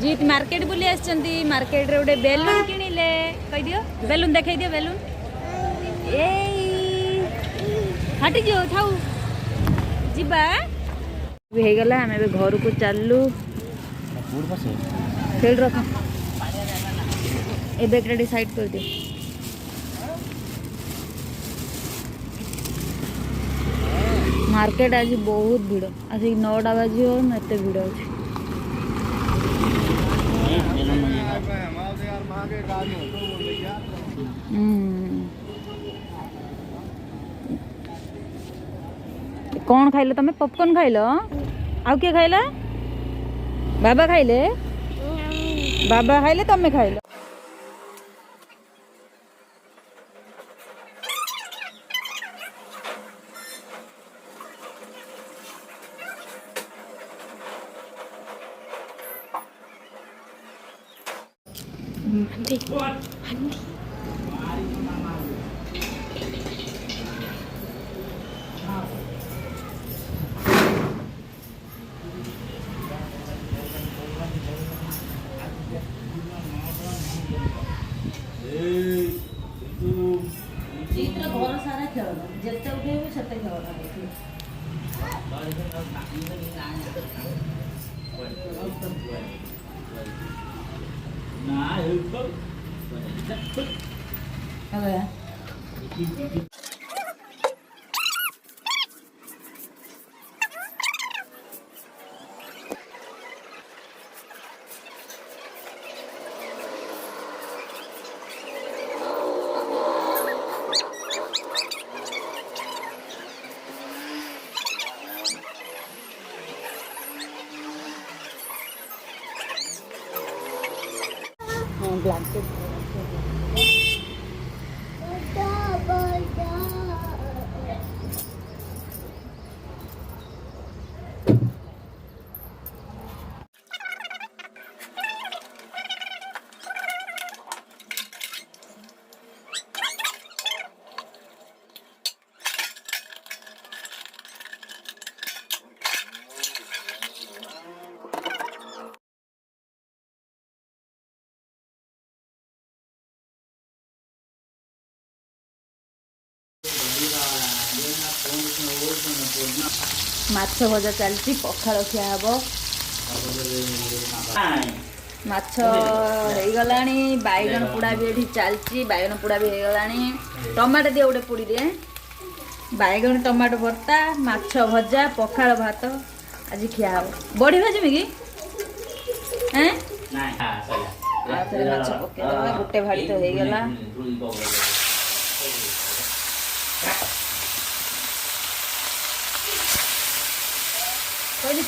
जीत market बुली आछंती market रे गोटे balloon किनिले कहि दियो बेलून देखाई दियो बेलून ए हटि जो थाउ जिबा हे गला हम ए घर को चललु खेल रख ए बैग रेडी साइड कर दे मार्केट आज बहुत भीड़ आज 9टा बाजी हो एत भीड़ अच्छे कौन खाइल तमें पॉपकॉर्न खाइल आउ किए खाइला बाबा खाइले तमें खाइल Andi. चित्र घर सारा खेल जिते उठे सेते खेल ब्लैंकेट माछ भजा चलती पखाल खिया हम माछ हो गलानी बैगन पोड़ा भी ये चलती बैगन पोड़ा भी हो गलानी टमाटो दिए गोटे पोड़ी दे बैगन टमाटो भर्ता माछ भजा पखाल भात आज खिया हम बड़ी भाजमी कि माछ पकईदे गोटे भाड़ी तो हो गला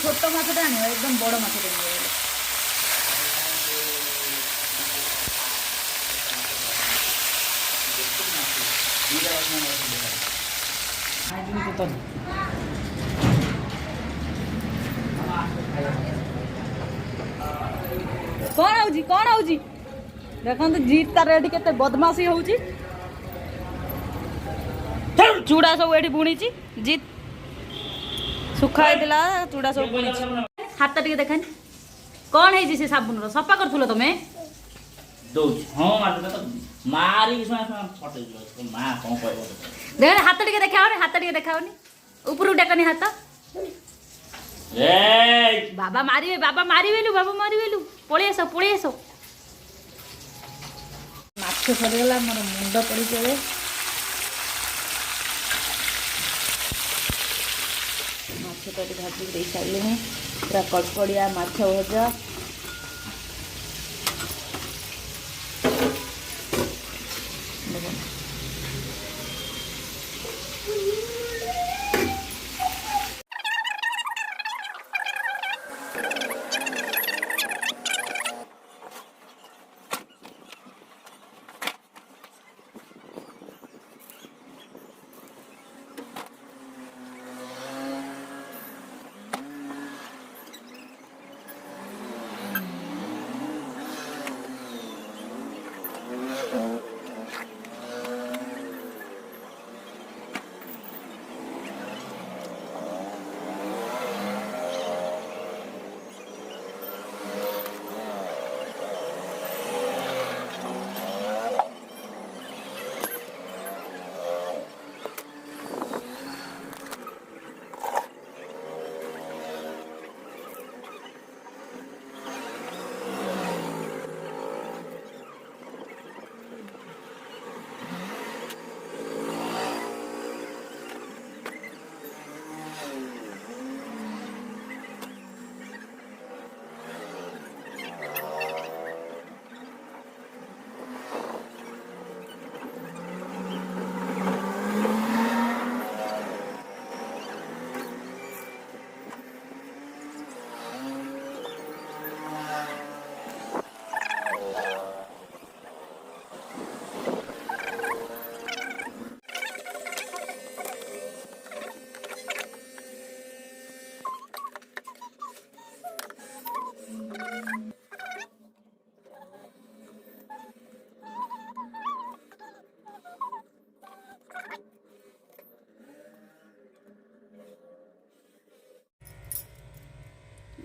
छोट माछटा आने एकदम बड़ माछ कौन आउजी देखो जीत तार एठी केते बदमाशी होउची चूड़ा सब एठी बुणी जीत सुखा दिला चूड़ा सब बुणी हाथ टिके देखानी कौन है से साबुन रो सफा करथुलो तमे दोछ हां मारी फटे मां कोन कहबो देख हाथ टिके देखाओनी ऊपर उठाकनी हाथ ए बाबा मारिवेलु पळे आसो माछ सरी गला मोर मुंड पड़ी चले माछ तो भाजी दे सारे पूरा कड़कड़िया माछ भजा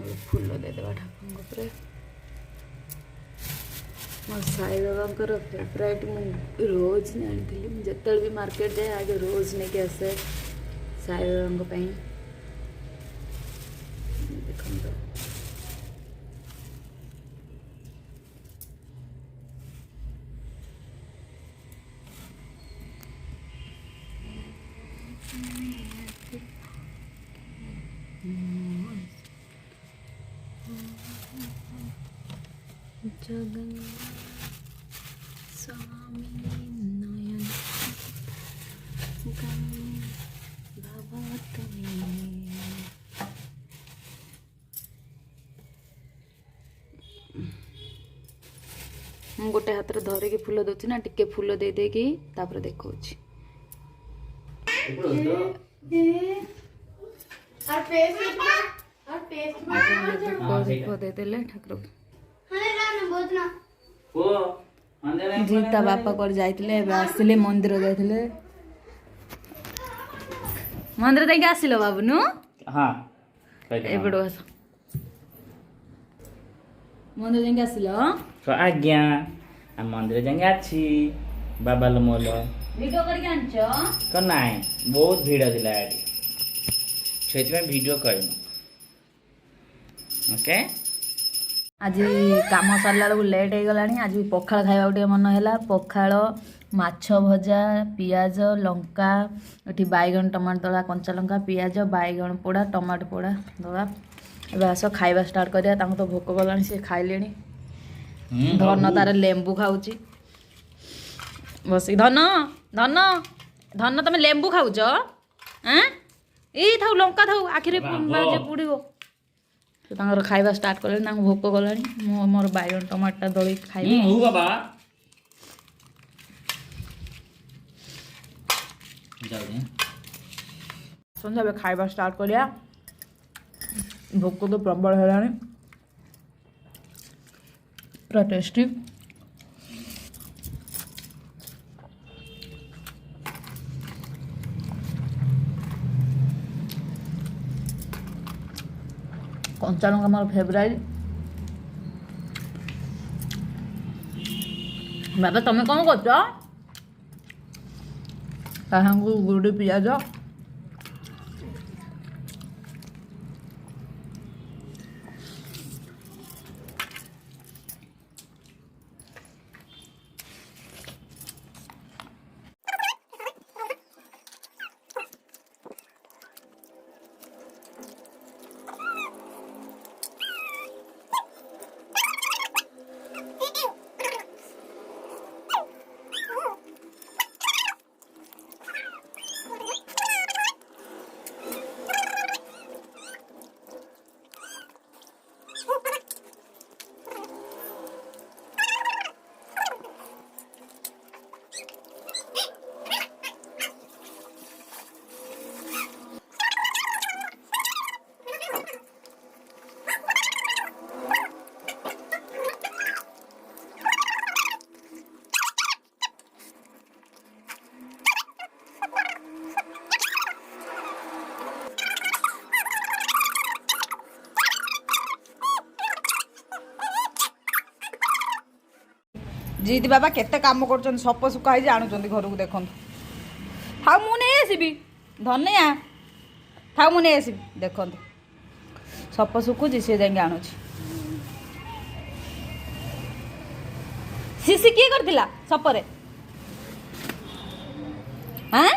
फूल देदेवा ठाकुर मो साई बाबा फेवरेट मुझे रोज आनी जिते भी मार्केट जाए आगे रोज नहीं के आसे साई बाबा देखो जगन स्वामी नयन ମୁଁ गोटे हाथ धरिकी फूल दूसरी ना टिके फूल दे देकी तापर देखो देदेले ठाकुर जीता बापा कर जाइतिले आसिले मंदिर जाइतिले मंदिर जाके आसिलो बाबू हां एबडो आस मंदिर जाके आसिलो तो आज्ञा आ मंदिर जाके आछि बाबा लो मोलो वीडियो करके आनछो तो नाही बहुत भीड़ दिला आडी सेति में वीडियो करनो ओके आज काम सरला बेलू लेट हो गला आज पखाड़ खावा गोटे मन है पखाड़ माछ भजा पियाज लंका ये बैगन टमाटो दला कंचा लंका पियाज बैगन पोड़ा टमाटो पोड़ा दवा ए आस खाଇବା स्टार्ट करिया तो भोक गला सी खाइले धन तार लेंबू खाऊची बस धन धन धन तुम लेंबू खाऊच थाऊ लंका थाऊ आखिरे पुड़ो तो खाଇବା स्टार्ट कले भोक गला मोर बैगन टमाटा दली खाई बाबा संध्या खाଇବା स्टार्ट करिया भोक तो प्रबल है पूरा टेस्टी कंचा लंका मोर फेवरेट बाबा तुम कौन कर गुड़ी पियाज जीत बाबा केते काम कर सप सुखाई आणुचंदी घर को देखो था मु नहीं आसबि धनिया था मु नहीं आसबि देखो सप सुखुची सी जाए आणुची सीसी किए करथिला सपरे हाँ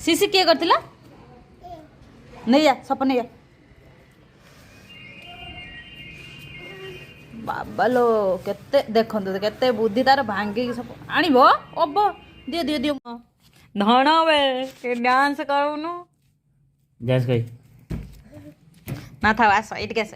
सीसी किए करथिला नहीं आ सप नहीं आ बाबा लो केते देखंतु केते बुद्धि तार भांगी सब आनिबो अब दियो दियो दियो धन वे के डांस करूनु जस गई ना था आस इट गेस